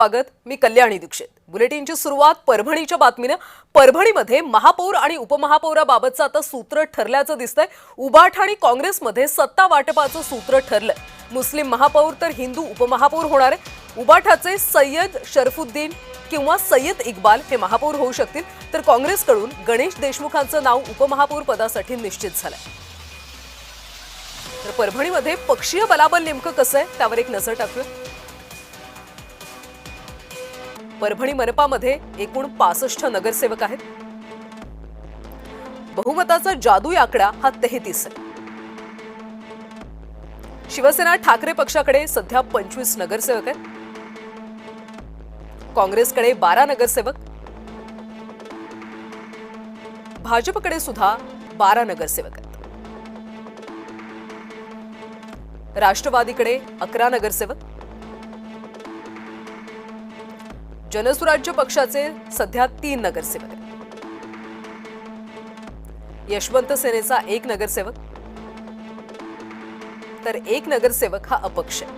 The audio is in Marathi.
स्वागत। मी कल्याणी दीक्षित। बुलेटिनची सुरुवात परभणीच्या बातमीने। परभणीमध्ये महापौर आणि उपमहापौराबाबतचं आता सूत्र ठरल्याचं दिसतंय। उबाठ आणि काँग्रेसमध्ये सत्ता वाटपाचं सूत्र ठरलंय। मुस्लिम महापौर तर हिंदू उपमहापौर होणार आहे। उबाठाचे सय्यद शरफुद्दीन किंवा सय्यद इक्बाल हे महापौर होऊ शकतील, तर काँग्रेसकडून गणेश देशमुखांचं नाव उपमहापौर पदासाठी निश्चित झालंय। तर परभणीमध्ये पक्षीय बलाबल नेमकं कसं आहे त्यावर एक नजर टाकूया। परभणी मनपामध्ये एकूण 65 नगरसेवक आहेत। बहुमताचा जादुई आकडा हा 33 आहे। शिवसेना ठाकरे पक्षाकडे सध्या 25 नगरसेवक आहेत। काँग्रेसकडे 12 नगरसेवक, भाजपकडे सुद्धा 12 नगरसेवक आहेत। राष्ट्रवादीकडे 11 नगरसेवक, जनसुराज्य पक्षाचे सध्या 3 नगरसेवक आहेत। यशवंत सेनेचा 1 नगरसेवक, तर 1 नगरसेवक हा अपक्ष आहे।